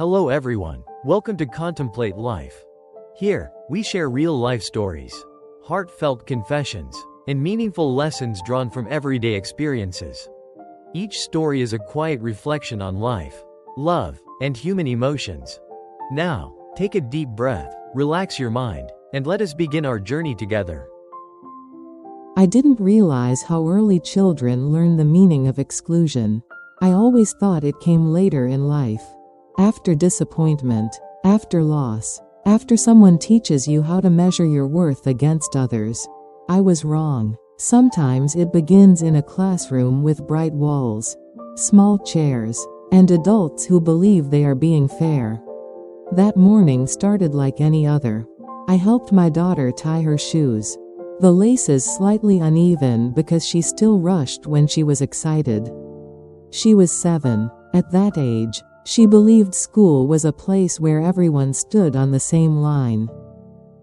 Hello everyone. Welcome to Contemplate Life. Here, we share real-life stories, heartfelt confessions, and meaningful lessons drawn from everyday experiences. Each story is a quiet reflection on life, love, and human emotions. Now, take a deep breath, relax your mind, and let us begin our journey together. I didn't realize how early children learn the meaning of exclusion. I always thought it came later in life. After disappointment, after loss, after someone teaches you how to measure your worth against others. I was wrong. Sometimes it begins in a classroom with bright walls, small chairs, and adults who believe they are being fair. That morning started like any other. I helped my daughter tie her shoes. The laces slightly uneven because she still rushed when she was excited. She was 7. At that age, she believed school was a place where everyone stood on the same line,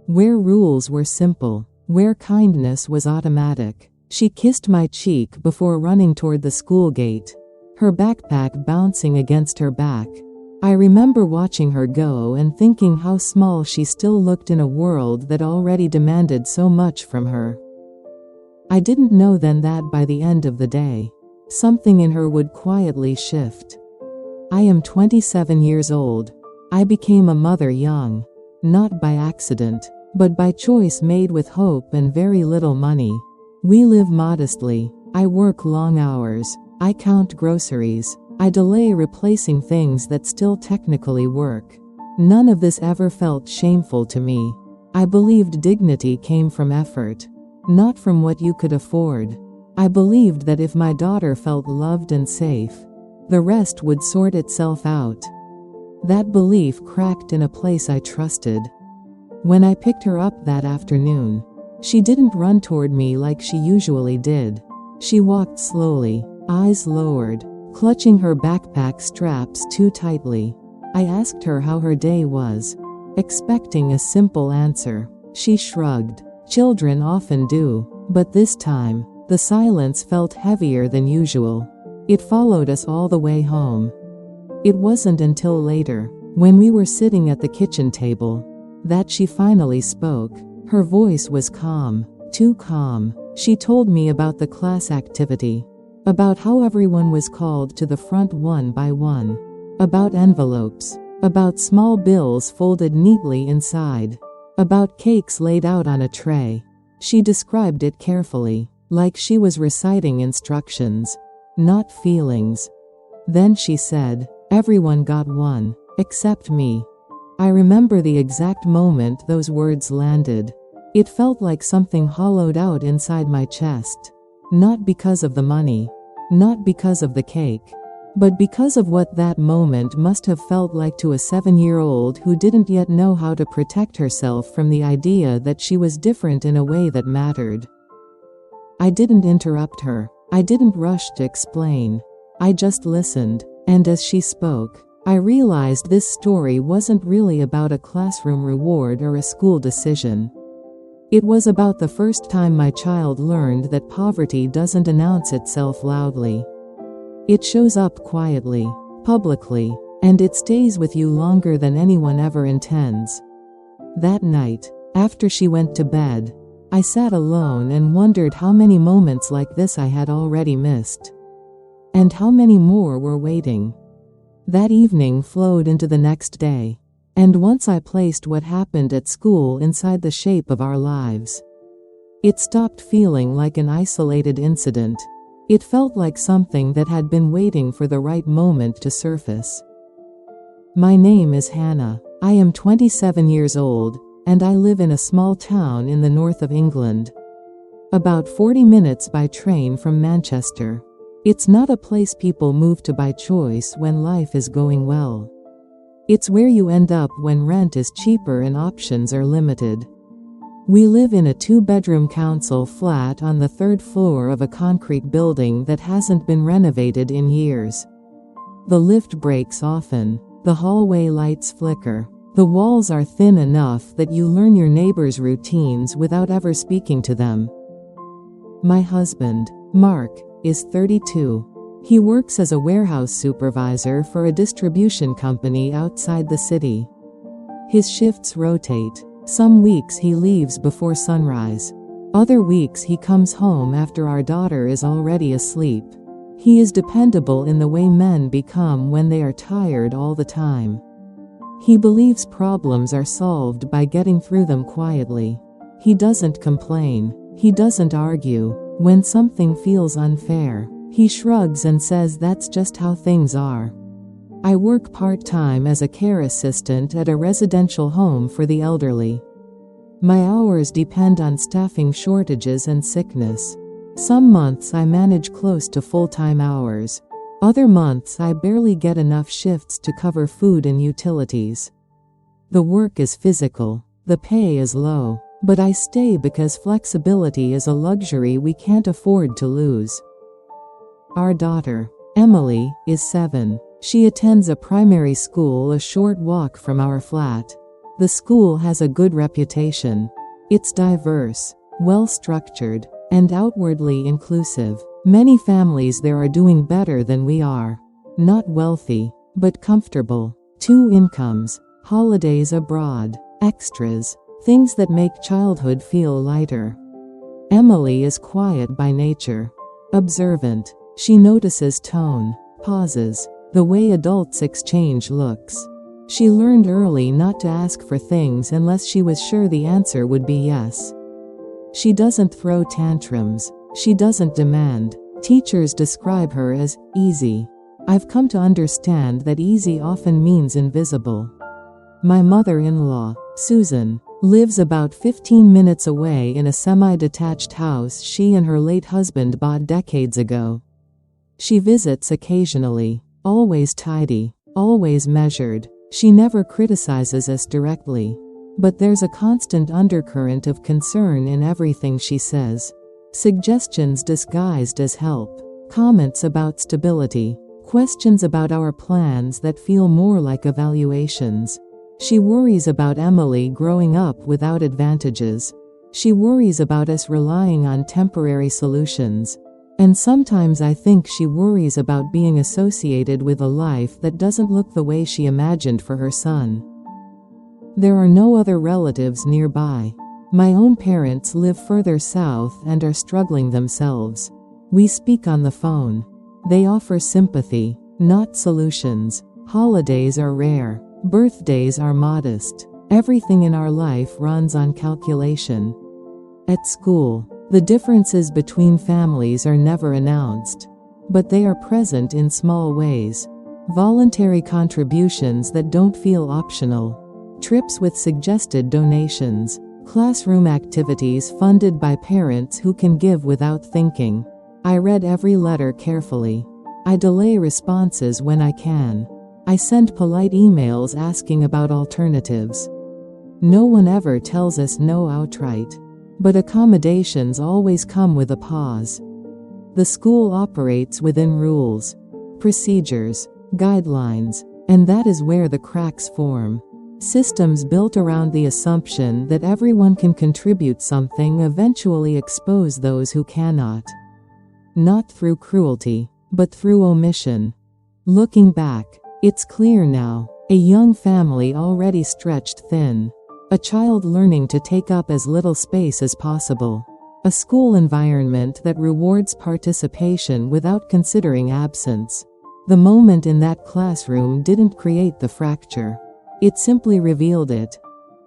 where rules were simple, where kindness was automatic. She kissed my cheek before running toward the school gate, her backpack bouncing against her back. I remember watching her go and thinking how small she still looked in a world that already demanded so much from her. I didn't know then that by the end of the day, something in her would quietly shift. I am 27 years old. I became a mother young, not by accident, but by choice made with hope and very little money. We live modestly. I work long hours. I count groceries. I delay replacing things that still technically work. None of this ever felt shameful to me. I believed dignity came from effort, not from what you could afford. I believed that if my daughter felt loved and safe, the rest would sort itself out. That belief cracked in a place I trusted. When I picked her up that afternoon, she didn't run toward me like she usually did. She walked slowly, eyes lowered, clutching her backpack straps too tightly. I asked her how her day was, expecting a simple answer. She shrugged. Children often do, but this time, the silence felt heavier than usual. It followed us all the way home. It wasn't until later, when we were sitting at the kitchen table, that she finally spoke. Her voice was calm, too calm. She told me about the class activity, about how everyone was called to the front one by one, about envelopes, about small bills folded neatly inside, about cakes laid out on a tray. She described it carefully, like she was reciting instructions, not feelings. Then she said, "Everyone got one, except me." I remember the exact moment those words landed. It felt like something hollowed out inside my chest. Not because of the money, not because of the cake, but because of what that moment must have felt like to a 7-year-old who didn't yet know how to protect herself from the idea that she was different in a way that mattered. I didn't interrupt her. I didn't rush to explain. I just listened, and as she spoke, I realized this story wasn't really about a classroom reward or a school decision. It was about the first time my child learned that poverty doesn't announce itself loudly. It shows up quietly, publicly, and it stays with you longer than anyone ever intends. That night, after she went to bed, I sat alone and wondered how many moments like this I had already missed, and how many more were waiting. That evening flowed into the next day, and once I placed what happened at school inside the shape of our lives, it stopped feeling like an isolated incident. It felt like something that had been waiting for the right moment to surface. My name is Hannah. I am 27 years old, and I live in a small town in the north of England, about 40 minutes by train from Manchester. It's not a place people move to by choice when life is going well. It's where you end up when rent is cheaper and options are limited. We live in a 2-bedroom council flat on the 3rd floor of a concrete building that hasn't been renovated in years. The lift breaks often. The hallway lights flicker. The walls are thin enough that you learn your neighbors' routines without ever speaking to them. My husband, Mark, is 32. He works as a warehouse supervisor for a distribution company outside the city. His shifts rotate. Some weeks he leaves before sunrise. Other weeks he comes home after our daughter is already asleep. He is dependable in the way men become when they are tired all the time. He believes problems are solved by getting through them quietly. He doesn't complain. He doesn't argue. When something feels unfair, he shrugs and says that's just how things are. I work part-time as a care assistant at a residential home for the elderly. My hours depend on staffing shortages and sickness. Some months I manage close to full-time hours. Other months I barely get enough shifts to cover food and utilities. The work is physical. The pay is low. But I stay because flexibility is a luxury we can't afford to lose. Our daughter, Emily, is 7. She attends a primary school a short walk from our flat. The school has a good reputation. It's diverse, well-structured, and outwardly inclusive. Many families there are doing better than we are. Not wealthy, but comfortable. 2 incomes, holidays abroad, extras, things that make childhood feel lighter. Emily is quiet by nature. Observant. She notices tone, pauses, the way adults exchange looks. She learned early not to ask for things unless she was sure the answer would be yes. She doesn't throw tantrums. She doesn't demand. Teachers describe her as easy. I've come to understand that easy often means invisible. My mother-in-law, Susan, lives about 15 minutes away in a semi-detached house she and her late husband bought decades ago. She visits occasionally, always tidy, always measured. She never criticizes us directly. But there's a constant undercurrent of concern in everything she says. Suggestions disguised as help. Comments about stability. Questions about our plans that feel more like evaluations. She worries about Emily growing up without advantages. She worries about us relying on temporary solutions. And sometimes I think she worries about being associated with a life that doesn't look the way she imagined for her son. There are no other relatives nearby. My own parents live further south and are struggling themselves. We speak on the phone. They offer sympathy, not solutions. Holidays are rare. Birthdays are modest. Everything in our life runs on calculation. At school, the differences between families are never announced. But they are present in small ways. Voluntary contributions that don't feel optional. Trips with suggested donations. Classroom activities funded by parents who can give without thinking. I read every letter carefully. I delay responses when I can. I send polite emails asking about alternatives. No one ever tells us no outright. But accommodations always come with a pause. The school operates within rules, procedures, guidelines, and that is where the cracks form. Systems built around the assumption that everyone can contribute something eventually expose those who cannot. Not through cruelty, but through omission. Looking back, it's clear now, a young family already stretched thin. A child learning to take up as little space as possible. A school environment that rewards participation without considering absence. The moment in that classroom didn't create the fracture. It simply revealed it.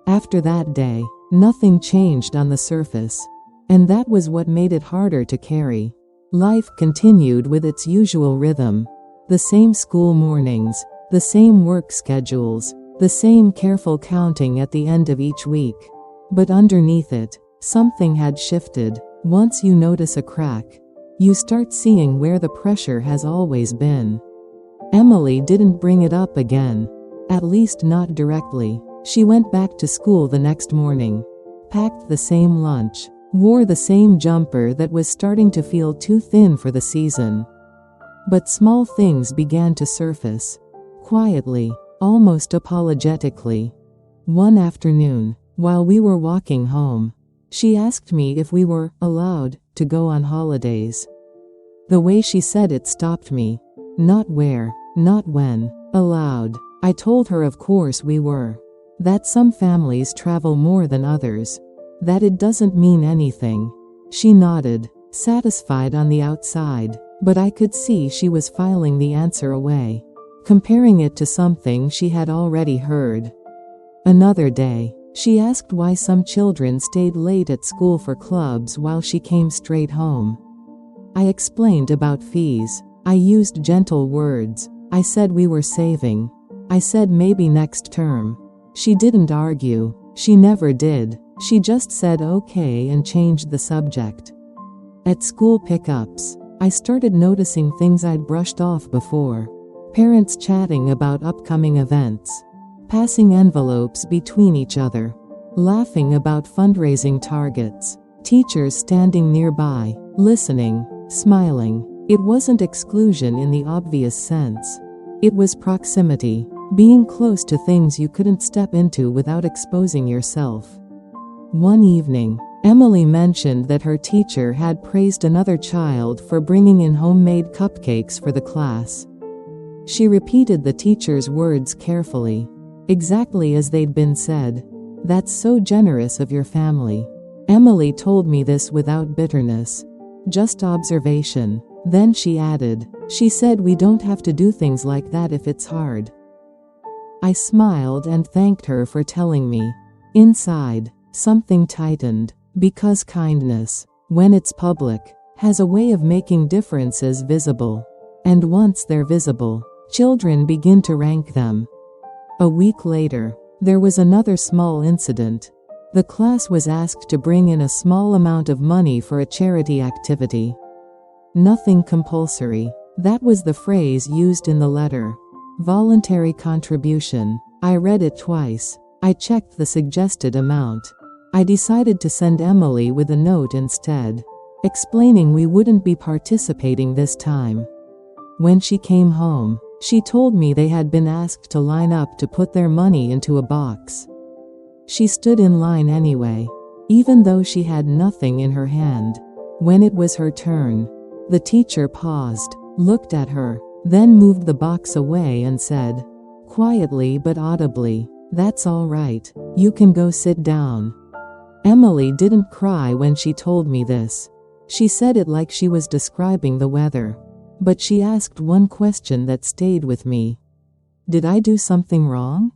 After that day, nothing changed on the surface. And that was what made it harder to carry. Life continued with its usual rhythm. The same school mornings, the same work schedules, the same careful counting at the end of each week. But underneath it, something had shifted. Once you notice a crack, you start seeing where the pressure has always been. Emily didn't bring it up again. At least not directly. She went back to school the next morning, packed the same lunch, wore the same jumper that was starting to feel too thin for the season. But small things began to surface. Quietly, almost apologetically. One afternoon, while we were walking home, she asked me if we were allowed to go on holidays. The way she said it stopped me. Not where, not when. Aloud, I told her of course we were. That some families travel more than others. That it doesn't mean anything. She nodded, satisfied on the outside, but I could see she was filing the answer away, comparing it to something she had already heard. Another day, she asked why some children stayed late at school for clubs while she came straight home. I explained about fees. I used gentle words. I said we were saving. I said maybe next term. She didn't argue. She never did. She just said okay and changed the subject. At school pickups, I started noticing things I'd brushed off before. Parents chatting about upcoming events, passing envelopes between each other, laughing about fundraising targets, teachers standing nearby, listening, smiling. It wasn't exclusion in the obvious sense. It was proximity, being close to things you couldn't step into without exposing yourself. One evening, Emily mentioned that her teacher had praised another child for bringing in homemade cupcakes for the class. She repeated the teacher's words carefully, exactly as they'd been said. "That's so generous of your family." Emily told me this without bitterness, just observation. Then she added, "She said we don't have to do things like that if it's hard." I smiled and thanked her for telling me. Inside, something tightened, because kindness, when it's public, has a way of making differences visible. And once they're visible, children begin to rank them. A week later, there was another small incident. The class was asked to bring in a small amount of money for a charity activity. Nothing compulsory. That was the phrase used in the letter. Voluntary contribution. I read it twice. I checked the suggested amount. I decided to send Emily with a note instead, explaining we wouldn't be participating this time. When she came home, she told me they had been asked to line up to put their money into a box. She stood in line anyway, even though she had nothing in her hand. When it was her turn, the teacher paused, looked at her, then moved the box away and said, quietly but audibly, "That's all right, you can go sit down." Emily didn't cry when she told me this. She said it like she was describing the weather. But she asked one question that stayed with me. Did I do something wrong?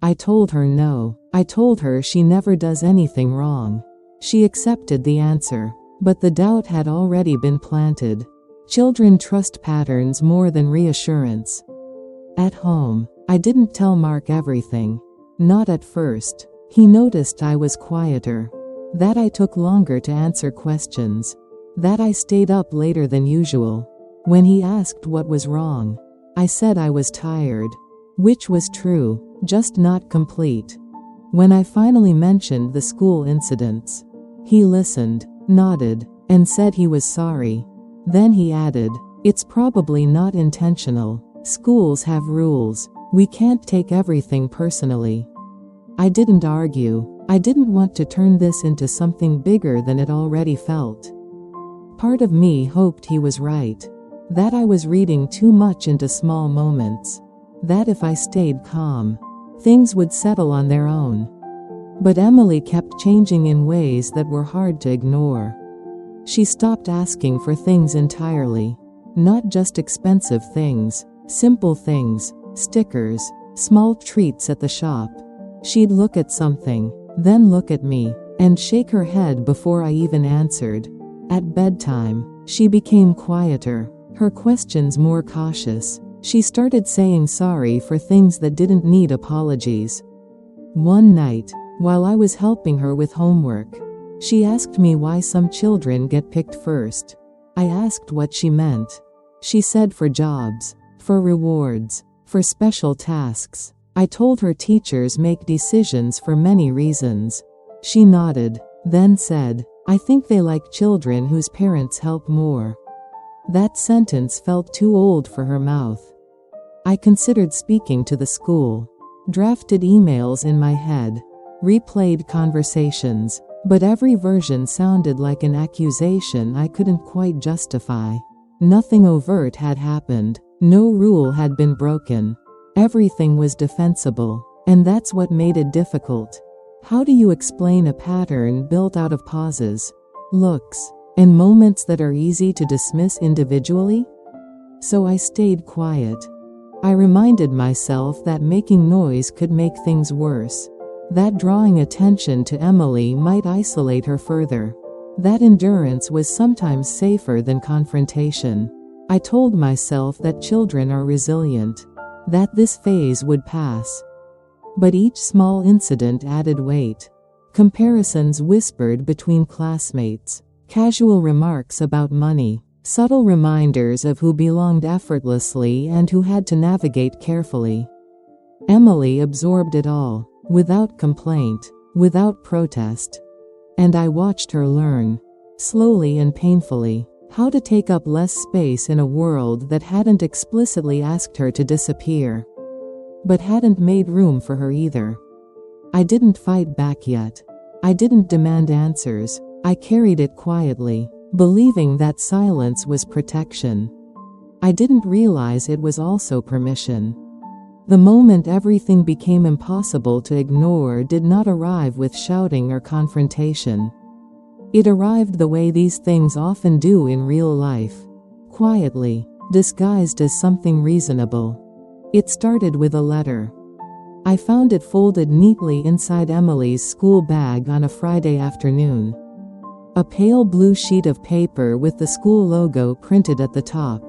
I told her no. I told her she never does anything wrong. She accepted the answer, but the doubt had already been planted. Children trust patterns more than reassurance. At home, I didn't tell Mark everything. Not at first. He noticed I was quieter. That I took longer to answer questions. That I stayed up later than usual. When he asked what was wrong, I said I was tired. Which was true, just not complete. When I finally mentioned the school incidents, he listened, nodded, and said he was sorry. Then he added, "It's probably not intentional. Schools have rules. We can't take everything personally." I didn't argue. I didn't want to turn this into something bigger than it already felt. Part of me hoped he was right. That I was reading too much into small moments. That if I stayed calm, things would settle on their own. But Emily kept changing in ways that were hard to ignore. She stopped asking for things entirely. Not just expensive things, simple things, stickers, small treats at the shop. She'd look at something, then look at me, and shake her head before I even answered. At bedtime, she became quieter, her questions more cautious. She started saying sorry for things that didn't need apologies. One night, while I was helping her with homework, she asked me why some children get picked first. I asked what she meant. She said for jobs, for rewards, for special tasks. I told her teachers make decisions for many reasons. She nodded, then said, "I think they like children whose parents help more." That sentence felt too old for her mouth. I considered speaking to the school, drafted emails in my head, replayed conversations, but every version sounded like an accusation I couldn't quite justify. Nothing overt had happened. No rule had been broken. Everything was defensible, and that's what made it difficult. How do you explain a pattern built out of pauses, looks, and moments that are easy to dismiss individually? So I stayed quiet. I reminded myself that making noise could make things worse. That drawing attention to Emily might isolate her further. That endurance was sometimes safer than confrontation. I told myself that children are resilient, that this phase would pass. But each small incident added weight. Comparisons whispered between classmates, casual remarks about money, subtle reminders of who belonged effortlessly and who had to navigate carefully. Emily absorbed it all, without complaint, without protest. And I watched her learn, slowly and painfully, how to take up less space in a world that hadn't explicitly asked her to disappear, but hadn't made room for her either. I didn't fight back yet. I didn't demand answers. I carried it quietly, believing that silence was protection. I didn't realize it was also permission. The moment everything became impossible to ignore did not arrive with shouting or confrontation. It arrived the way these things often do in real life, quietly, disguised as something reasonable. It started with a letter. I found it folded neatly inside Emily's school bag on a Friday afternoon. A pale blue sheet of paper with the school logo printed at the top.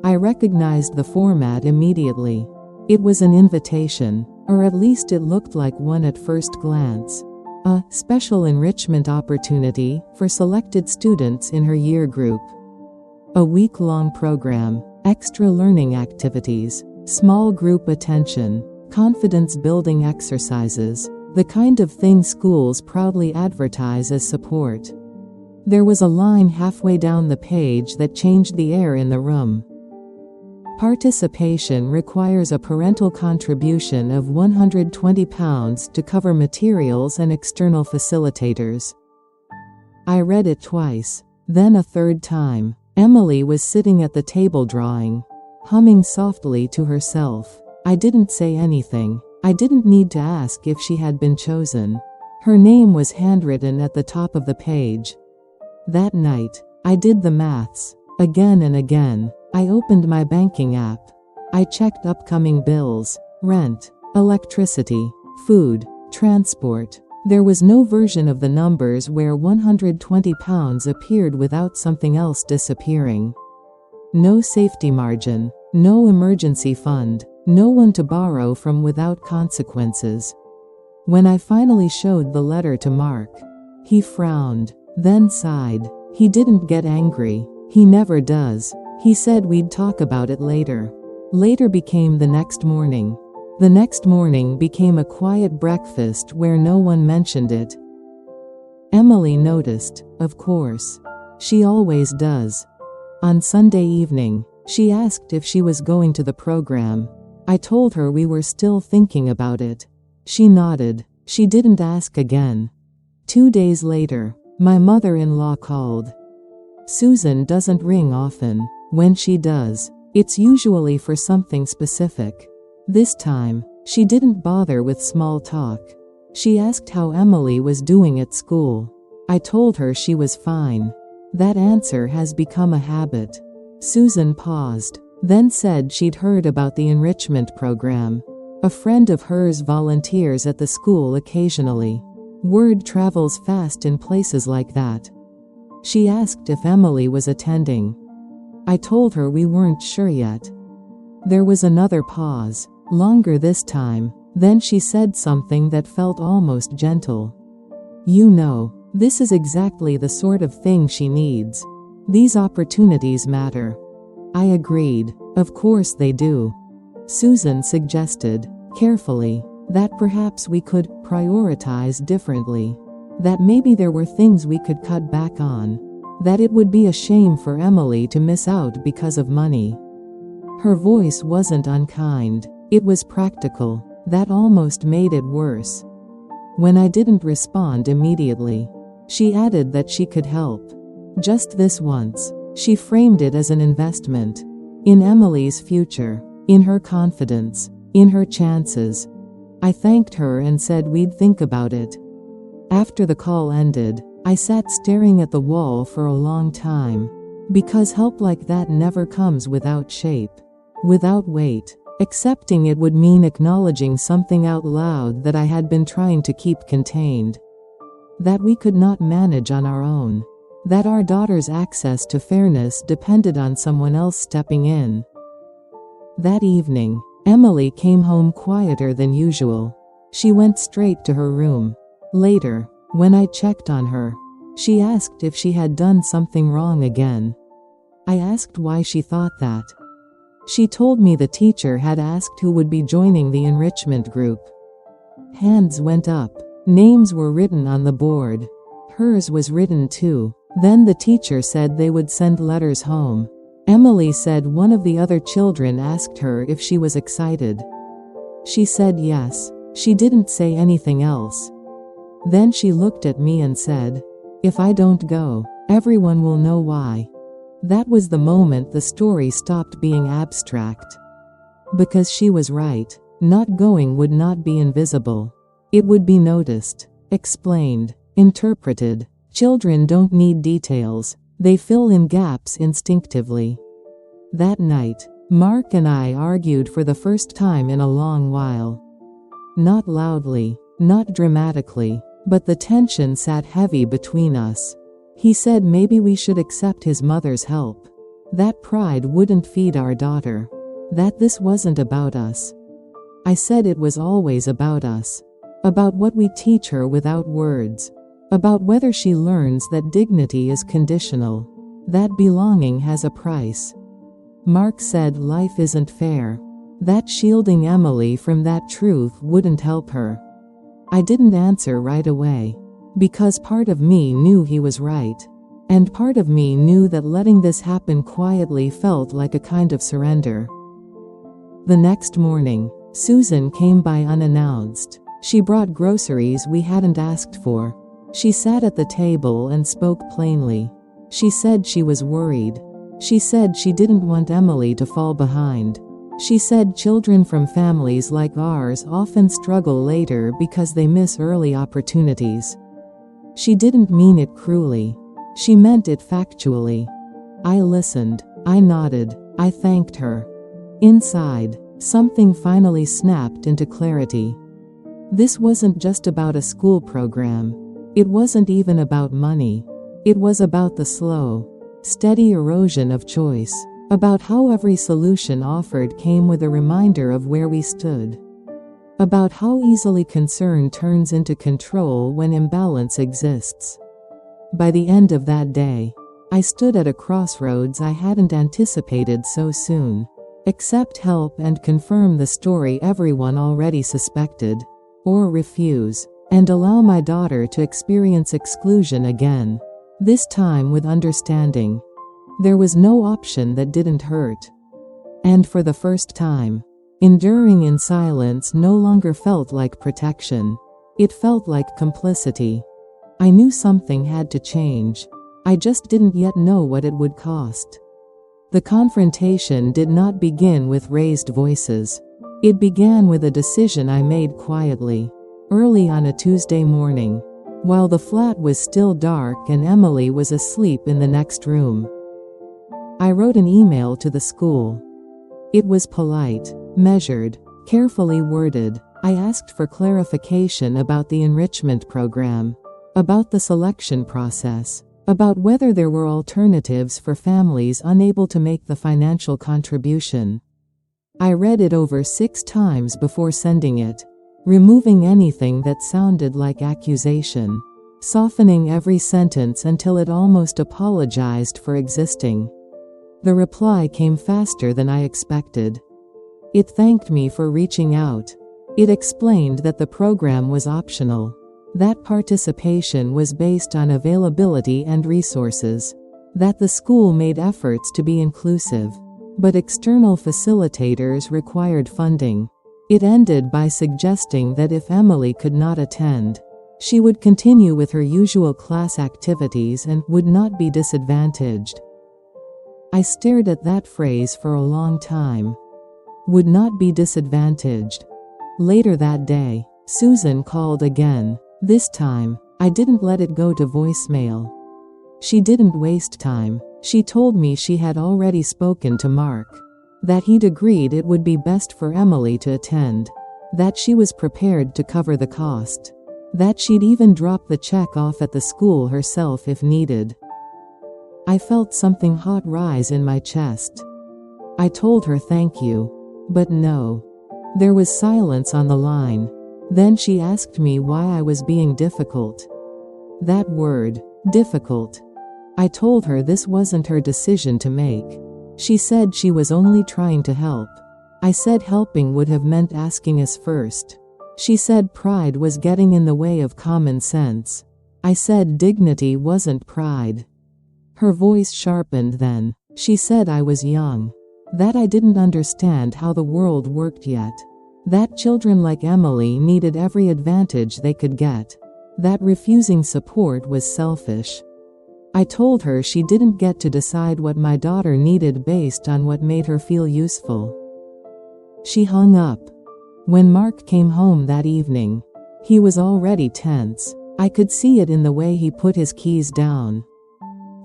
I recognized the format immediately. It was an invitation, or at least it looked like one at first glance. A special enrichment opportunity for selected students in her year group. A week-long program, extra learning activities, small group attention, confidence-building exercises, the kind of thing schools proudly advertise as support. There was a line halfway down the page that changed the air in the room. Participation requires a parental contribution of £120 to cover materials and external facilitators. I read it twice, then a third time. Emily was sitting at the table drawing, humming softly to herself. I didn't say anything. I didn't need to ask if she had been chosen. Her name was handwritten at the top of the page. That night, I did the maths, again and again. I opened my banking app. I checked upcoming bills, rent, electricity, food, transport. There was no version of the numbers where £120 appeared without something else disappearing. No safety margin, no emergency fund, no one to borrow from without consequences. When I finally showed the letter to Mark, he frowned, then sighed. He didn't get angry. He never does. He said we'd talk about it later. Later became the next morning. The next morning became a quiet breakfast where no one mentioned it. Emily noticed, of course. She always does. On Sunday evening, she asked if she was going to the program. I told her we were still thinking about it. She nodded. She didn't ask again. 2 days later, my mother-in-law called. Susan doesn't ring often. When she does, it's usually for something specific. This time, she didn't bother with small talk. She asked how Emily was doing at school. I told her she was fine. That answer has become a habit. Susan paused, then said she'd heard about the enrichment program. A friend of hers volunteers at the school occasionally. Word travels fast in places like that. She asked if Emily was attending. I told her we weren't sure yet. There was another pause, longer this time. Then she said something that felt almost gentle. You know, this is exactly the sort of thing she needs. These opportunities matter. I agreed. Of course they do. Susan suggested, carefully, that perhaps we could prioritize differently. That maybe there were things we could cut back on. That it would be a shame for Emily to miss out because of money. Her voice wasn't unkind. It was practical. That almost made it worse. When I didn't respond immediately, she added that she could help. Just this once. She framed it as an investment. In Emily's future. In her confidence. In her chances. I thanked her and said we'd think about it. After the call ended, I sat staring at the wall for a long time. Because help like that never comes without shape. Without weight. Accepting it would mean acknowledging something out loud that I had been trying to keep contained. That we could not manage on our own. That our daughter's access to fairness depended on someone else stepping in. That evening, Emily came home quieter than usual. She went straight to her room. Later, when I checked on her, she asked if she had done something wrong again. I asked why she thought that. She told me the teacher had asked who would be joining the enrichment group. Hands went up. Names were written on the board. Hers was written too. Then the teacher said they would send letters home. Emily said one of the other children asked her if she was excited. She said yes. She didn't say anything else. Then she looked at me and said, "If I don't go, everyone will know why." That was the moment the story stopped being abstract. Because she was right. Not going would not be invisible. It would be noticed, explained, interpreted. Children don't need details. They fill in gaps instinctively. That night, Mark and I argued for the first time in a long while. Not loudly, not dramatically, but the tension sat heavy between us. He said maybe we should accept his mother's help. That pride wouldn't feed our daughter. That this wasn't about us. I said it was always about us. About what we teach her without words. About whether she learns that dignity is conditional. That belonging has a price. Mark said life isn't fair. That shielding Emily from that truth wouldn't help her. I didn't answer right away. Because part of me knew he was right. And part of me knew that letting this happen quietly felt like a kind of surrender. The next morning, Susan came by unannounced. She brought groceries we hadn't asked for. She sat at the table and spoke plainly. She said she was worried. She said she didn't want Emily to fall behind. She said children from families like ours often struggle later because they miss early opportunities. She didn't mean it cruelly. She meant it factually. I listened. I nodded. I thanked her. Inside, something finally snapped into clarity. This wasn't just about a school program. It wasn't even about money. It was about the slow, steady erosion of choice. About how every solution offered came with a reminder of where we stood. About how easily concern turns into control when imbalance exists. By the end of that day, I stood at a crossroads I hadn't anticipated so soon. Accept help and confirm the story everyone already suspected. Or refuse, and allow my daughter to experience exclusion again. This time with understanding. There was no option that didn't hurt. And for the first time, enduring in silence no longer felt like protection. It felt like complicity. I knew something had to change. I just didn't yet know what it would cost. The confrontation did not begin with raised voices. It began with a decision I made quietly, early on a Tuesday morning, while the flat was still dark and Emily was asleep in the next room. I wrote an email to the school. It was polite, measured, carefully worded. I asked for clarification about the enrichment program, about the selection process, about whether there were alternatives for families unable to make the financial contribution. I read it over 6 times before sending it, removing anything that sounded like accusation, softening every sentence until it almost apologized for existing. The reply came faster than I expected. It thanked me for reaching out. It explained that the program was optional, that participation was based on availability and resources, that the school made efforts to be inclusive, but external facilitators required funding. It ended by suggesting that if Emily could not attend, she would continue with her usual class activities and would not be disadvantaged. I stared at that phrase for a long time. Would not be disadvantaged. Later that day, Susan called again. This time, I didn't let it go to voicemail. She didn't waste time. She told me she had already spoken to Mark. That he'd agreed it would be best for Emily to attend. That she was prepared to cover the cost. That she'd even drop the check off at the school herself if needed. I felt something hot rise in my chest. I told her thank you. But no. There was silence on the line. Then she asked me why I was being difficult. That word, difficult. I told her this wasn't her decision to make. She said she was only trying to help. I said helping would have meant asking us first. She said pride was getting in the way of common sense. I said dignity wasn't pride. Her voice sharpened then. She said I was young. That I didn't understand how the world worked yet. That children like Emily needed every advantage they could get. That refusing support was selfish. I told her she didn't get to decide what my daughter needed based on what made her feel useful. She hung up. When Mark came home that evening, he was already tense. I could see it in the way he put his keys down.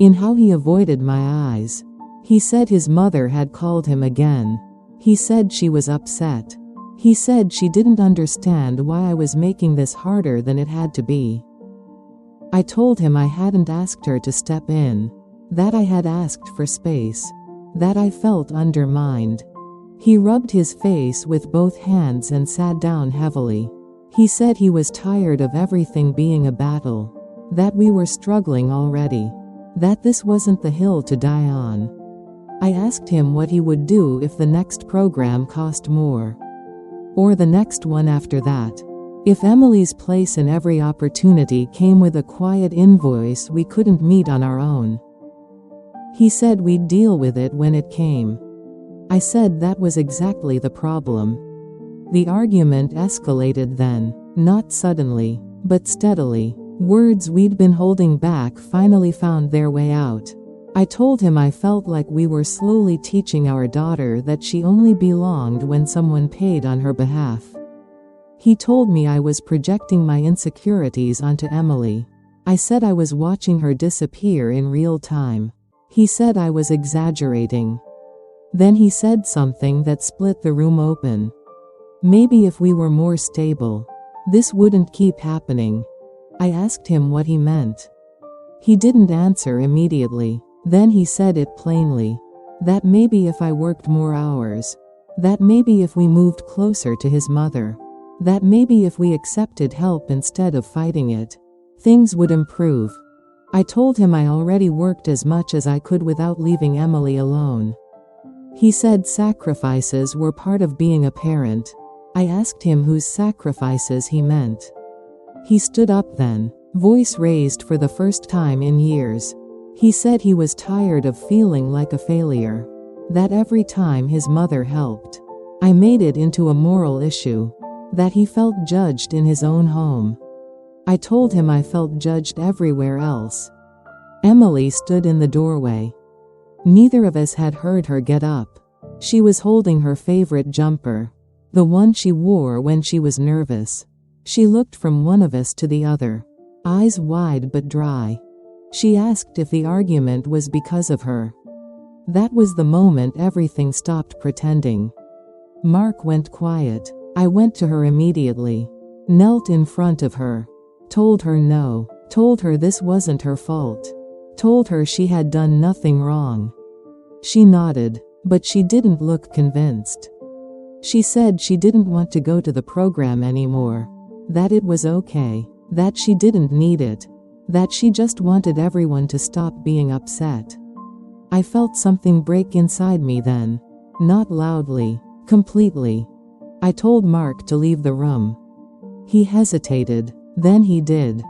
In how he avoided my eyes. He said his mother had called him again. He said she was upset. He said she didn't understand why I was making this harder than it had to be. I told him I hadn't asked her to step in. That I had asked for space. That I felt undermined. He rubbed his face with both hands and sat down heavily. He said he was tired of everything being a battle. That we were struggling already. That this wasn't the hill to die on. I asked him what he would do if the next program cost more. Or the next one after that. If Emily's place in every opportunity came with a quiet invoice we couldn't meet on our own. He said we'd deal with it when it came. I said that was exactly the problem. The argument escalated then, not suddenly, but steadily. Words we'd been holding back finally found their way out. I told him I felt like we were slowly teaching our daughter that she only belonged when someone paid on her behalf. He told me I was projecting my insecurities onto Emily. I said I was watching her disappear in real time. He said I was exaggerating. Then he said something that split the room open. Maybe if we were more stable, this wouldn't keep happening. I asked him what he meant. He didn't answer immediately. Then he said it plainly. That maybe if I worked more hours. That maybe if we moved closer to his mother. That maybe if we accepted help instead of fighting it, things would improve. I told him I already worked as much as I could without leaving Emily alone. He said sacrifices were part of being a parent. I asked him whose sacrifices he meant. He stood up then, voice raised for the first time in years. He said he was tired of feeling like a failure. That every time his mother helped, I made it into a moral issue. That he felt judged in his own home. I told him I felt judged everywhere else. Emily stood in the doorway. Neither of us had heard her get up. She was holding her favorite jumper. The one she wore when she was nervous. She looked from one of us to the other. Eyes wide but dry. She asked if the argument was because of her. That was the moment everything stopped pretending. Mark went quiet. I went to her immediately. Knelt in front of her. Told her no. Told her this wasn't her fault. Told her she had done nothing wrong. She nodded, but she didn't look convinced. She said she didn't want to go to the program anymore. That it was okay. That she didn't need it. That she just wanted everyone to stop being upset. I felt something break inside me then. Not loudly. Completely. I told Mark to leave the room. He hesitated. Then he did.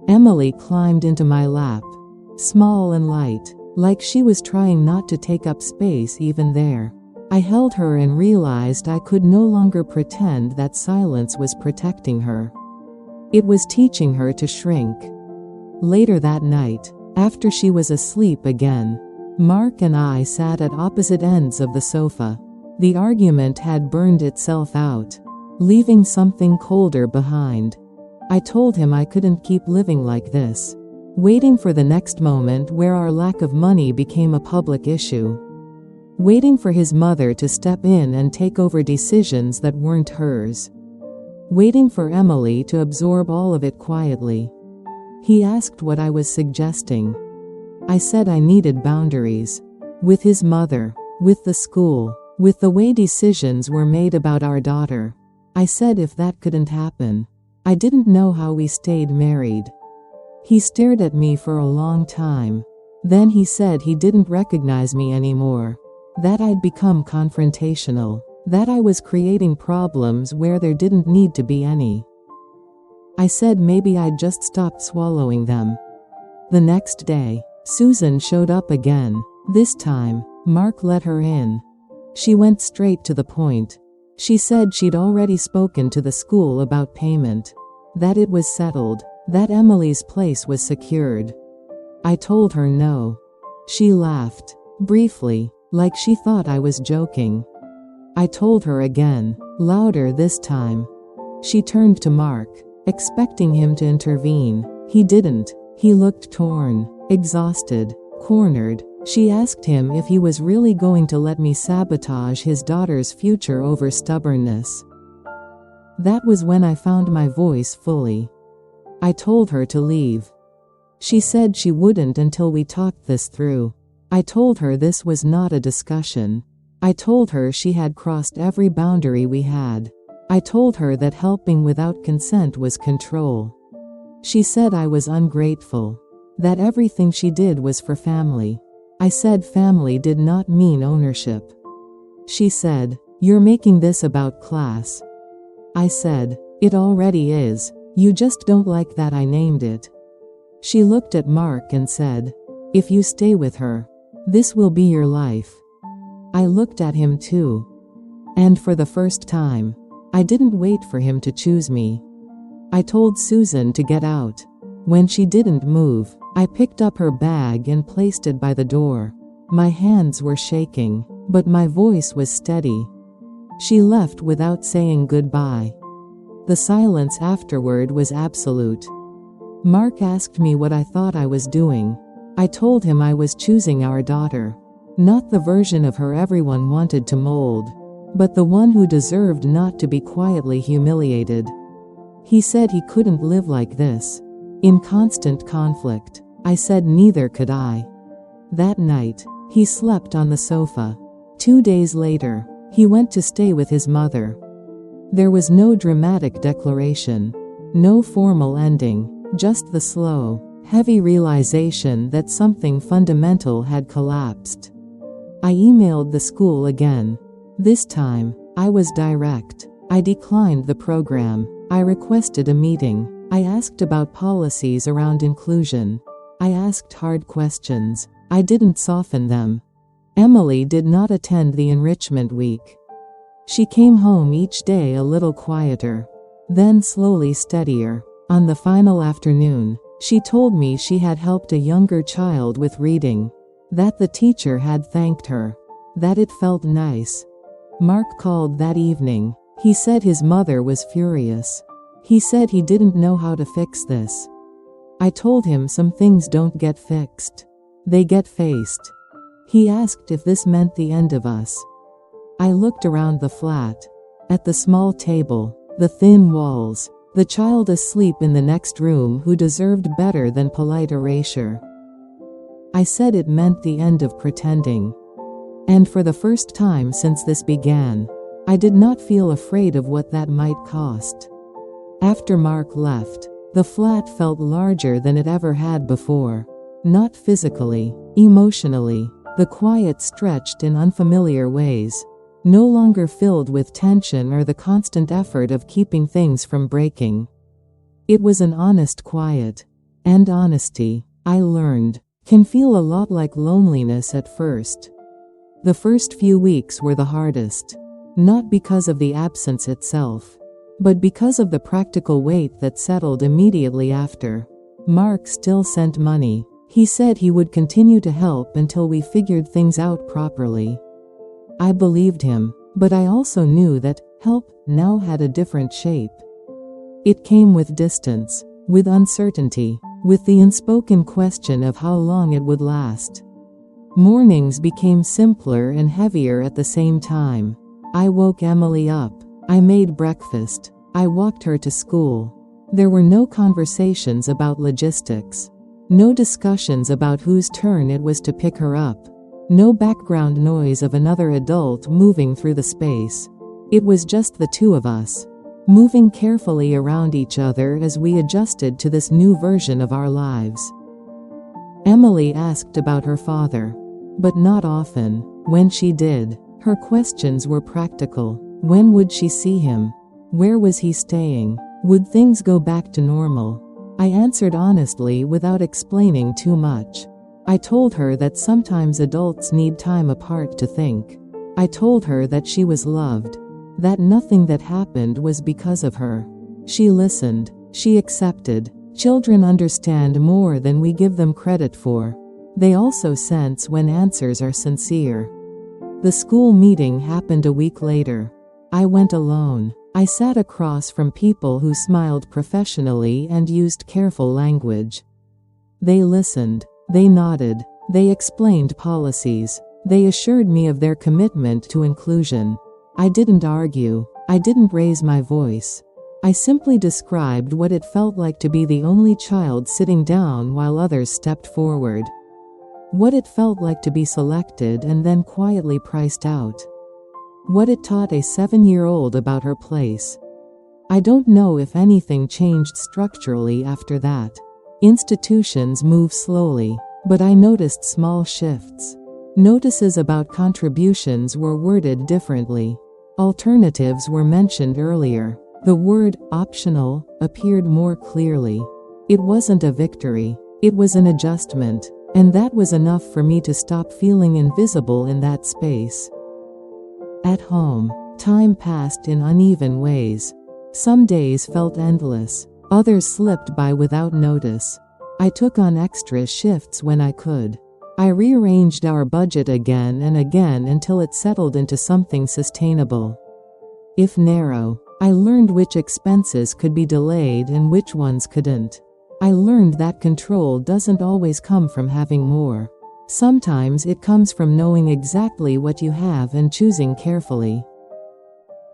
Emily climbed into my lap. Small and light, like she was trying not to take up space even there. I held her and realized I could no longer pretend that silence was protecting her. It was teaching her to shrink. Later that night, after she was asleep again, Mark and I sat at opposite ends of the sofa. The argument had burned itself out, leaving something colder behind. I told him I couldn't keep living like this, waiting for the next moment where our lack of money became a public issue. Waiting for his mother to step in and take over decisions that weren't hers. Waiting for Emily to absorb all of it quietly. He asked what I was suggesting. I said I needed boundaries. With his mother, with the school, with the way decisions were made about our daughter. I said if that couldn't happen, I didn't know how we stayed married. He stared at me for a long time. Then he said he didn't recognize me anymore. That I'd become confrontational. That I was creating problems where there didn't need to be any. I said maybe I'd just stopped swallowing them. The next day, Susan showed up again. This time, Mark let her in. She went straight to the point. She said she'd already spoken to the school about payment. That it was settled. That Emily's place was secured. I told her no. She laughed, briefly, like she thought I was joking. I told her again, louder this time. She turned to Mark, expecting him to intervene. He didn't. He looked torn, exhausted, cornered. She asked him if he was really going to let me sabotage his daughter's future over stubbornness. That was when I found my voice fully. I told her to leave. She said she wouldn't until we talked this through. I told her this was not a discussion. I told her she had crossed every boundary we had. I told her that helping without consent was control. She said I was ungrateful. That everything she did was for family. I said family did not mean ownership. She said, "You're making this about class." I said, "It already is. You just don't like that I named it." She looked at Mark and said, "If you stay with her, this will be your life." I looked at him too. And for the first time, I didn't wait for him to choose me. I told Susan to get out. When she didn't move, I picked up her bag and placed it by the door. My hands were shaking, but my voice was steady. She left without saying goodbye. The silence afterward was absolute. Mark asked me what I thought I was doing. I told him I was choosing our daughter. Not the version of her everyone wanted to mold, but the one who deserved not to be quietly humiliated. He said he couldn't live like this, in constant conflict. I said neither could I. That night, he slept on the sofa. 2 days later, he went to stay with his mother. There was no dramatic declaration, no formal ending, just the slow, heavy realization that something fundamental had collapsed. I emailed the school again. This time, I was direct. I declined the program. I requested a meeting. I asked about policies around inclusion. I asked hard questions. I didn't soften them. Emily did not attend the enrichment week. She came home each day a little quieter, then slowly steadier. On the final afternoon, she told me she had helped a younger child with reading, that the teacher had thanked her, that it felt nice. Mark called that evening. He said his mother was furious. He said he didn't know how to fix this. I told him some things don't get fixed. They get faced. He asked if this meant the end of us. I looked around the flat. At the small table, the thin walls, the child asleep in the next room who deserved better than polite erasure. I said it meant the end of pretending. And for the first time since this began, I did not feel afraid of what that might cost. After Mark left, the flat felt larger than it ever had before. Not physically, emotionally. The quiet stretched in unfamiliar ways, no longer filled with tension or the constant effort of keeping things from breaking. It was an honest quiet. And honesty, I learned, can feel a lot like loneliness at first. The first few weeks were the hardest, not because of the absence itself, but because of the practical weight that settled immediately after. Mark still sent money. He said he would continue to help until we figured things out properly. I believed him, but I also knew that help now had a different shape. It came with distance, with uncertainty, with the unspoken question of how long it would last. Mornings became simpler and heavier at the same time. I woke Emily up. I made breakfast. I walked her to school. There were no conversations about logistics. No discussions about whose turn it was to pick her up. No background noise of another adult moving through the space. It was just the two of us, moving carefully around each other as we adjusted to this new version of our lives. Emily asked about her father, but not often. When she did, her questions were practical. When would she see him? Where was he staying? Would things go back to normal? I answered honestly without explaining too much. I told her that sometimes adults need time apart to think. I told her that she was loved, that nothing that happened was because of her. She listened. She accepted. Children understand more than we give them credit for. They also sense when answers are sincere. The school meeting happened a week later. I went alone. I sat across from people who smiled professionally and used careful language. They listened. They nodded. They explained policies. They assured me of their commitment to inclusion. I didn't argue. I didn't raise my voice. I simply described what it felt like to be the only child sitting down while others stepped forward. What it felt like to be selected and then quietly priced out. What it taught a 7-year-old about her place. I don't know if anything changed structurally after that. Institutions move slowly, but I noticed small shifts. Notices about contributions were worded differently. Alternatives were mentioned earlier. The word optional appeared more clearly. It wasn't a victory. It was an adjustment, and that was enough for me to stop feeling invisible in that space. At home, time passed in uneven ways. Some days felt endless. Others slipped by without notice. I took on extra shifts when I could. I rearranged our budget again and again until it settled into something sustainable. If narrow, I learned which expenses could be delayed and which ones couldn't. I learned that control doesn't always come from having more. Sometimes it comes from knowing exactly what you have and choosing carefully.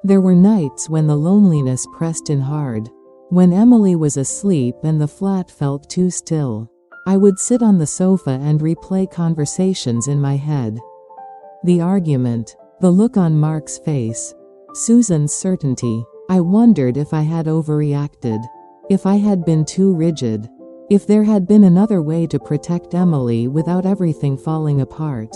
There were nights when the loneliness pressed in hard. When Emily was asleep and the flat felt too still. I would sit on the sofa and replay conversations in my head. The argument, the look on Mark's face, Susan's certainty. I wondered if I had overreacted. If I had been too rigid. If there had been another way to protect Emily without everything falling apart.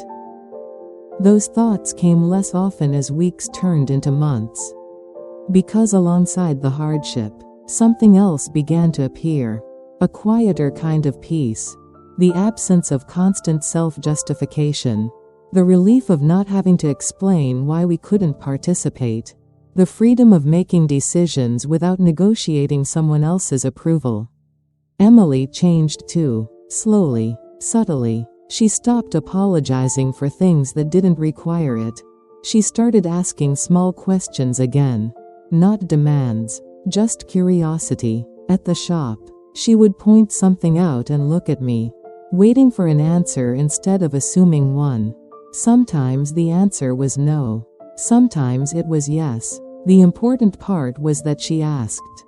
Those thoughts came less often as weeks turned into months. Because alongside the hardship, something else began to appear. A quieter kind of peace. The absence of constant self-justification. The relief of not having to explain why we couldn't participate. The freedom of making decisions without negotiating someone else's approval. Emily changed too. Slowly, subtly. She stopped apologizing for things that didn't require it. She started asking small questions again. Not demands, just curiosity. At the shop, she would point something out and look at me, waiting for an answer instead of assuming one. Sometimes the answer was no. Sometimes it was yes. The important part was that she asked.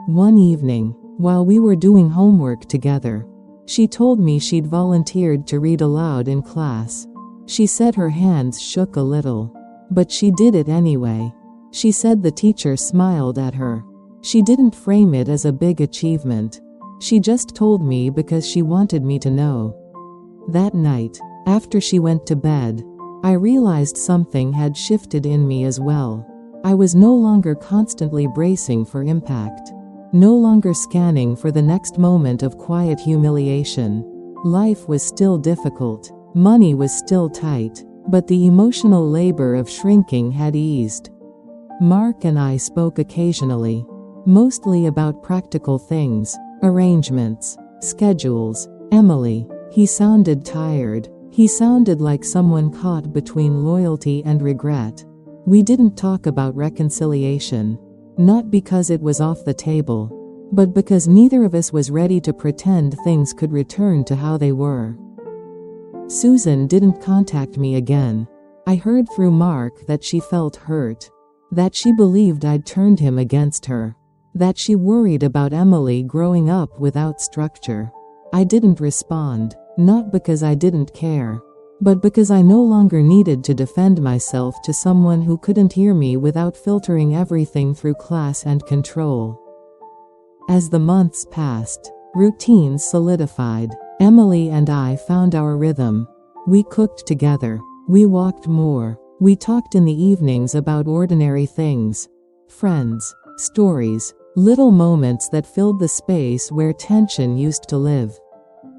One evening, while we were doing homework together, she told me she'd volunteered to read aloud in class. She said her hands shook a little, but she did it anyway. She said the teacher smiled at her. She didn't frame it as a big achievement. She just told me because she wanted me to know. That night, after she went to bed, I realized something had shifted in me as well. I was no longer constantly bracing for impact. No longer scanning for the next moment of quiet humiliation. Life was still difficult. Money was still tight. But the emotional labor of shrinking had eased. Mark and I spoke occasionally. Mostly about practical things. Arrangements. Schedules. Emily. He sounded tired. He sounded like someone caught between loyalty and regret. We didn't talk about reconciliation. Not because it was off the table, but because neither of us was ready to pretend things could return to how they were. Susan didn't contact me again. I heard through Mark that she felt hurt, that she believed I'd turned him against her, that she worried about Emily growing up without structure. I didn't respond, not because I didn't care, but because I no longer needed to defend myself to someone who couldn't hear me without filtering everything through class and control. As the months passed, routines solidified. Emily and I found our rhythm. We cooked together. We walked more. We talked in the evenings about ordinary things. Friends, stories, little moments that filled the space where tension used to live.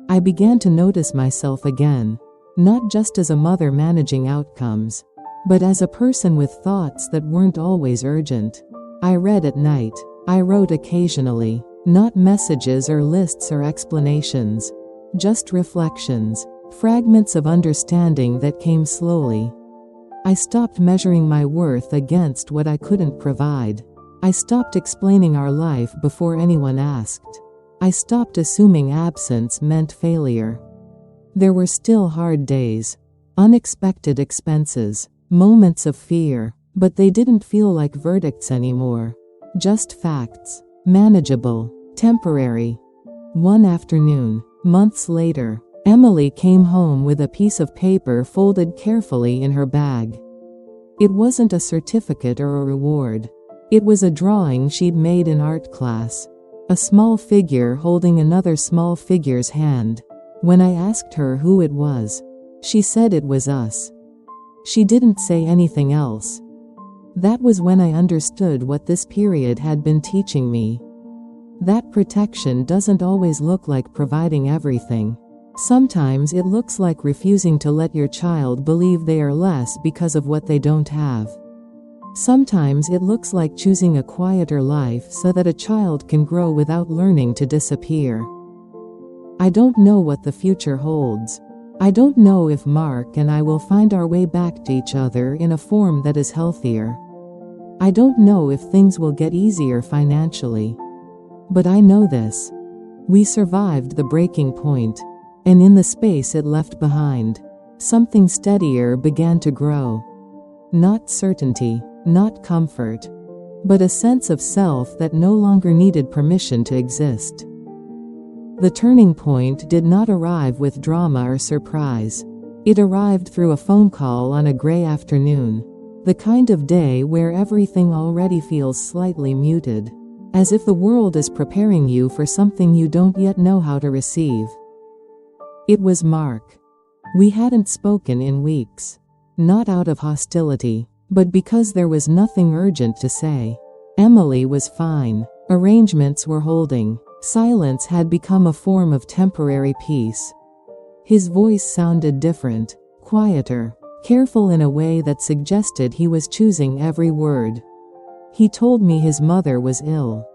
I began to notice myself again, not just as a mother managing outcomes, but as a person with thoughts that weren't always urgent. I read at night. I wrote occasionally, not messages or lists or explanations, just reflections, fragments of understanding that came slowly. I stopped measuring my worth against what I couldn't provide. I stopped explaining our life before anyone asked. I stopped assuming absence meant failure. There were still hard days, unexpected expenses, moments of fear, but they didn't feel like verdicts anymore. Just facts, manageable, temporary. One afternoon, months later, Emily came home with a piece of paper folded carefully in her bag. It wasn't a certificate or a reward. It was a drawing she'd made in art class. A small figure holding another small figure's hand. When I asked her who it was, she said it was us. She didn't say anything else. That was when I understood what this period had been teaching me. That protection doesn't always look like providing everything. Sometimes it looks like refusing to let your child believe they are less because of what they don't have. Sometimes it looks like choosing a quieter life so that a child can grow without learning to disappear. I don't know what the future holds. I don't know if Mark and I will find our way back to each other in a form that is healthier. I don't know if things will get easier financially. But I know this. We survived the breaking point, and in the space it left behind, something steadier began to grow. Not certainty, not comfort, but a sense of self that no longer needed permission to exist. The turning point did not arrive with drama or surprise. It arrived through a phone call on a gray afternoon, the kind of day where everything already feels slightly muted, as if the world is preparing you for something you don't yet know how to receive. It was Mark. We hadn't spoken in weeks, not out of hostility, but because there was nothing urgent to say. Emily was fine. Arrangements were holding. Silence had become a form of temporary peace. His voice sounded different, quieter, careful in a way that suggested he was choosing every word. He told me his mother was ill.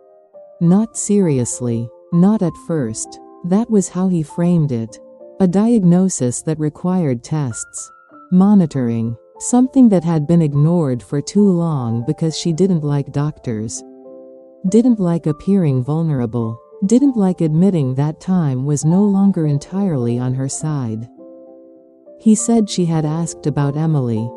Not seriously, not at first. That was how he framed it. A diagnosis that required tests, monitoring, something that had been ignored for too long because she didn't like doctors. Didn't like appearing vulnerable. Didn't like admitting that time was no longer entirely on her side. He said she had asked about Emily.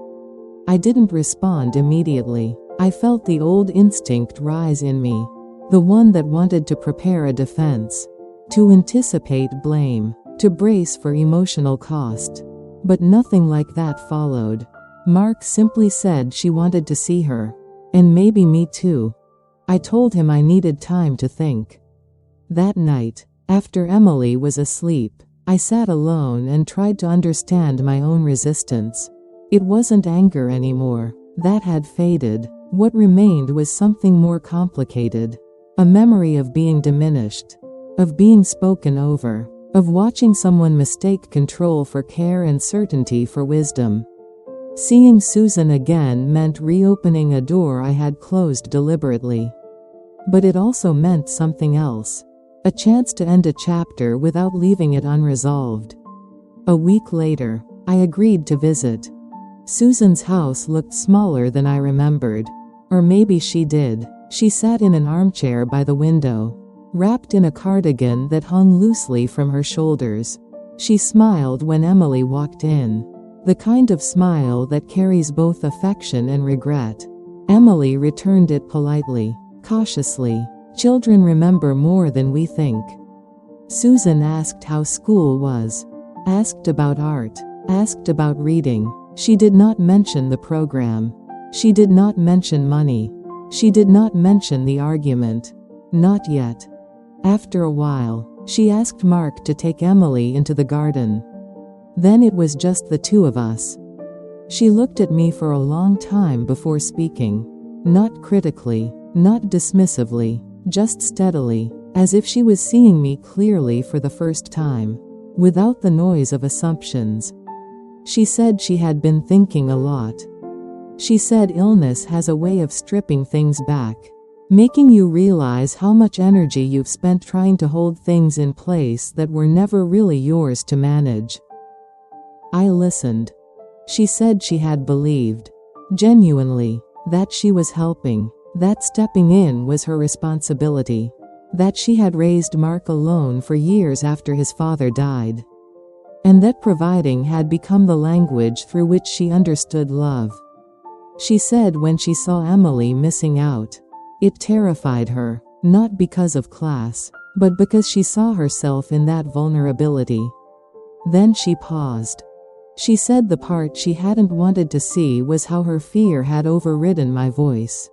I didn't respond immediately. I felt the old instinct rise in me, the one that wanted to prepare a defense, to anticipate blame, to brace for emotional cost. But nothing like that followed. Mark simply said she wanted to see her, and maybe me too. I told him I needed time to think. That night, after Emily was asleep, I sat alone and tried to understand my own resistance. It wasn't anger anymore. That had faded. What remained was something more complicated. A memory of being diminished, of being spoken over, of watching someone mistake control for care and certainty for wisdom. Seeing Susan again meant reopening a door I had closed deliberately. But it also meant something else. A chance to end a chapter without leaving it unresolved. A week later, I agreed to visit. Susan's house looked smaller than I remembered. Or maybe she did. She sat in an armchair by the window, wrapped in a cardigan that hung loosely from her shoulders. She smiled when Emily walked in. The kind of smile that carries both affection and regret. Emily returned it politely, cautiously. Children remember more than we think. Susan asked how school was. Asked about art. Asked about reading. She did not mention the program. She did not mention money. She did not mention the argument. Not yet. After a while, she asked Mark to take Emily into the garden. Then it was just the two of us. She looked at me for a long time before speaking. Not critically, not dismissively, just steadily, as if she was seeing me clearly for the first time, without the noise of assumptions. She said she had been thinking a lot. She said illness has a way of stripping things back, making you realize how much energy you've spent trying to hold things in place that were never really yours to manage. I listened. She said she had believed, genuinely, that she was helping, that stepping in was her responsibility, that she had raised Mark alone for years after his father died, and that providing had become the language through which she understood love. She said when she saw Emily missing out, it terrified her, not because of class, but because she saw herself in that vulnerability. Then she paused. She said the part she hadn't wanted to see was how her fear had overridden my voice.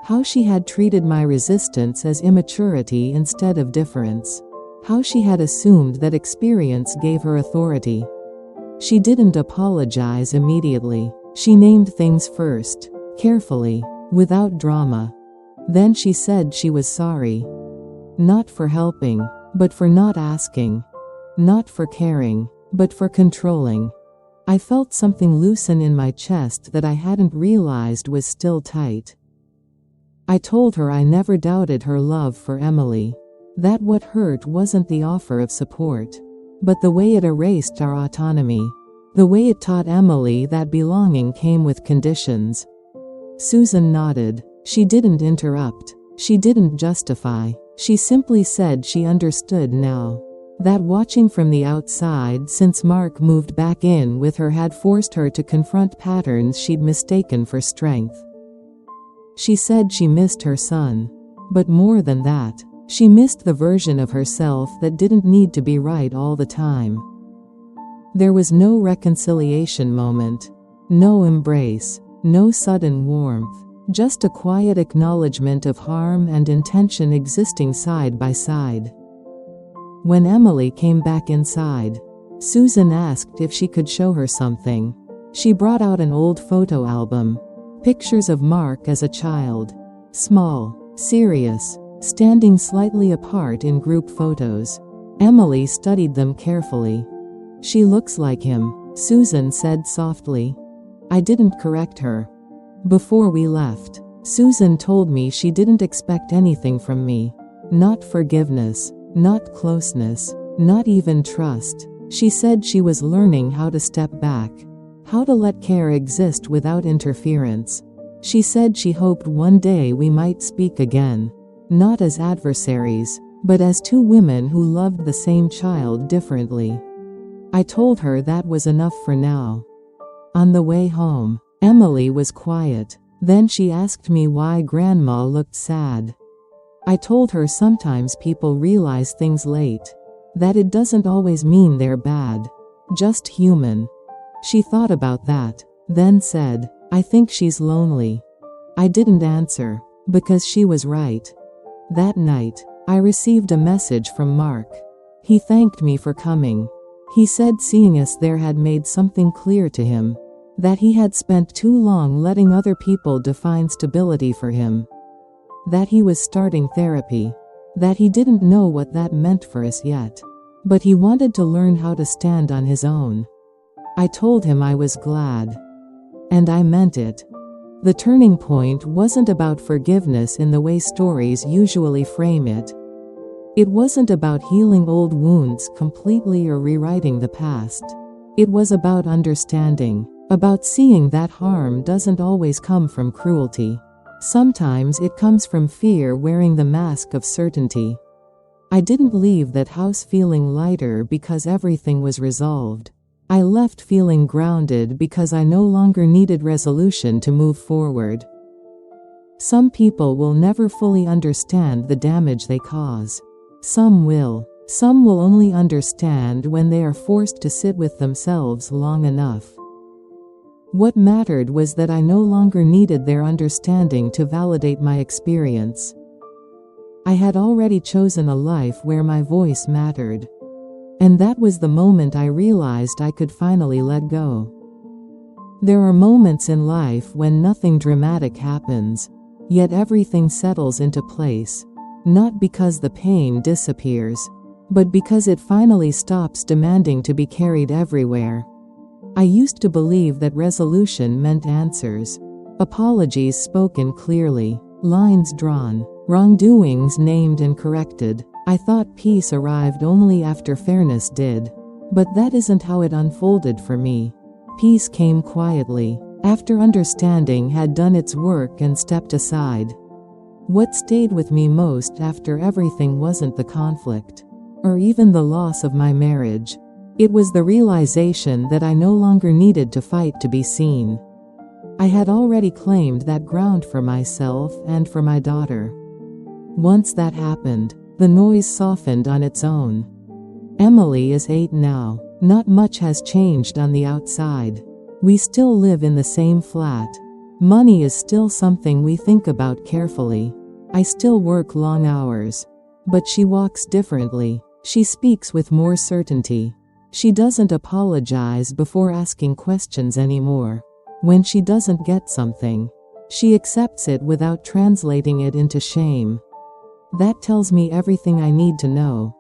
How she had treated my resistance as immaturity instead of difference. How she had assumed that experience gave her authority. She didn't apologize immediately. She named things first, carefully, without drama. Then she said she was sorry. Not for helping, but for not asking. Not for caring, but for controlling. I felt something loosen in my chest that I hadn't realized was still tight. I told her I never doubted her love for Emily. That what hurt wasn't the offer of support, but the way it erased our autonomy. The way it taught Emily that belonging came with conditions. Susan nodded. She didn't interrupt. She didn't justify. She simply said she understood now. That watching from the outside since Mark moved back in with her had forced her to confront patterns she'd mistaken for strength. She said she missed her son. But more than that, she missed the version of herself that didn't need to be right all the time. There was no reconciliation moment, no embrace, no sudden warmth, just a quiet acknowledgement of harm and intention existing side by side. When Emily came back inside, Susan asked if she could show her something. She brought out an old photo album, pictures of Mark as a child, small, serious, standing slightly apart in group photos. Emily studied them carefully. She looks like him, Susan said softly. I didn't correct her. Before we left, Susan told me she didn't expect anything from me. Not forgiveness, not closeness, not even trust. She said she was learning how to step back, how to let care exist without interference. She said she hoped one day we might speak again, not as adversaries, but as two women who loved the same child differently. I told her that was enough for now. On the way home, Emily was quiet. Then she asked me why Grandma looked sad. I told her sometimes people realize things late, that it doesn't always mean they're bad, just human. She thought about that, then said, I think she's lonely. I didn't answer, because she was right. That night, I received a message from Mark. He thanked me for coming. He said seeing us there had made something clear to him, that he had spent too long letting other people define stability for him, that he was starting therapy, that he didn't know what that meant for us yet, but he wanted to learn how to stand on his own. I told him I was glad. And I meant it. The turning point wasn't about forgiveness in the way stories usually frame it. It wasn't about healing old wounds completely or rewriting the past. It was about understanding, about seeing that harm doesn't always come from cruelty. Sometimes it comes from fear wearing the mask of certainty. I didn't leave that house feeling lighter because everything was resolved. I left feeling grounded because I no longer needed resolution to move forward. Some people will never fully understand the damage they cause. Some will. Some will only understand when they are forced to sit with themselves long enough. What mattered was that I no longer needed their understanding to validate my experience. I had already chosen a life where my voice mattered. And that was the moment I realized I could finally let go. There are moments in life when nothing dramatic happens, yet everything settles into place, not because the pain disappears, but because it finally stops demanding to be carried everywhere. I used to believe that resolution meant answers, apologies spoken clearly, lines drawn, wrongdoings named and corrected. I thought peace arrived only after fairness did. But that isn't how it unfolded for me. Peace came quietly, after understanding had done its work and stepped aside. What stayed with me most after everything wasn't the conflict, or even the loss of my marriage. It was the realization that I no longer needed to fight to be seen. I had already claimed that ground for myself and for my daughter. Once that happened, the noise softened on its own. Emily is 8 now. Not much has changed on the outside. We still live in the same flat. Money is still something we think about carefully. I still work long hours. But she walks differently. She speaks with more certainty. She doesn't apologize before asking questions anymore. When she doesn't get something, she accepts it without translating it into shame. That tells me everything I need to know.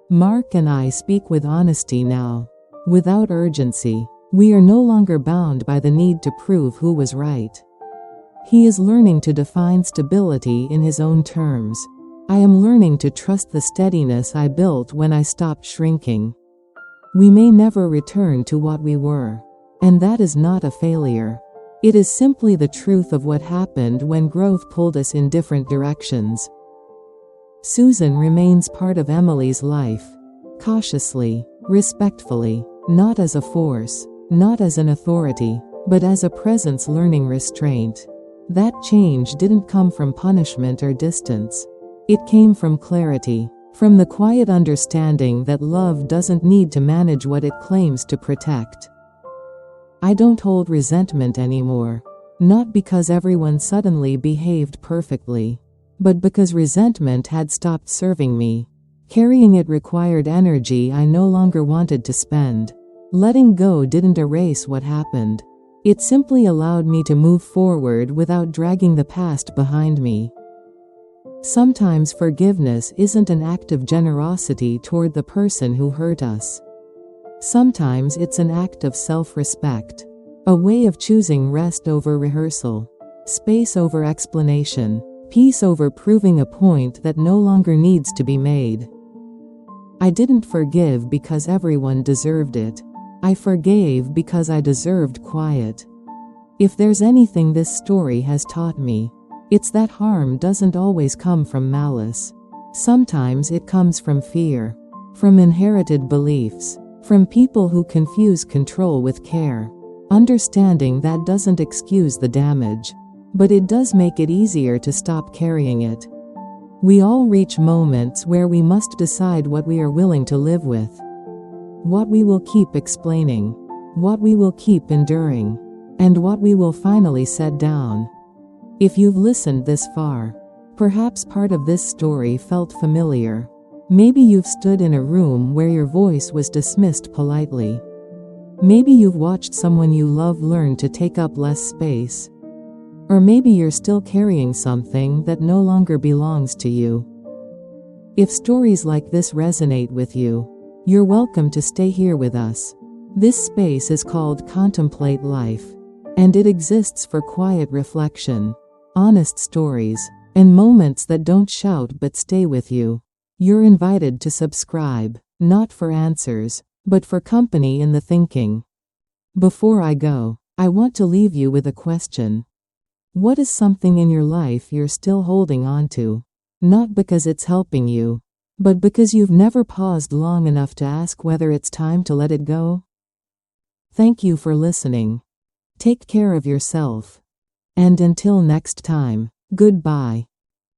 Mark and I speak with honesty now, without urgency. We are no longer bound by the need to prove who was right. He is learning to define stability in his own terms. I am learning to trust the steadiness I built when I stopped shrinking. We may never return to what we were, and that is not a failure. It is simply the truth of what happened when growth pulled us in different directions. Susan remains part of Emily's life, cautiously, respectfully, not as a force, not as an authority, but as a presence learning restraint. That change didn't come from punishment or distance. It came from clarity, from the quiet understanding that love doesn't need to manage what it claims to protect. I don't hold resentment anymore, not because everyone suddenly behaved perfectly, but because resentment had stopped serving me. Carrying it required energy I no longer wanted to spend. Letting go didn't erase what happened. It simply allowed me to move forward without dragging the past behind me. Sometimes forgiveness isn't an act of generosity toward the person who hurt us. Sometimes it's an act of self-respect, a way of choosing rest over rehearsal, space over explanation, peace over proving a point that no longer needs to be made. I didn't forgive because everyone deserved it. I forgave because I deserved quiet. If there's anything this story has taught me, it's that harm doesn't always come from malice. Sometimes it comes from fear, from inherited beliefs, from people who confuse control with care. Understanding that doesn't excuse the damage, but it does make it easier to stop carrying it. We all reach moments where we must decide what we are willing to live with, what we will keep explaining, what we will keep enduring, and what we will finally set down. If you've listened this far, perhaps part of this story felt familiar. Maybe you've stood in a room where your voice was dismissed politely. Maybe you've watched someone you love learn to take up less space. Or maybe you're still carrying something that no longer belongs to you. If stories like this resonate with you, you're welcome to stay here with us. This space is called Contemplate Life, and it exists for quiet reflection, honest stories, and moments that don't shout but stay with you. You're invited to subscribe, not for answers, but for company in the thinking. Before I go, I want to leave you with a question. What is something in your life you're still holding on to? Not because it's helping you, but because you've never paused long enough to ask whether it's time to let it go? Thank you for listening. Take care of yourself. And until next time, goodbye.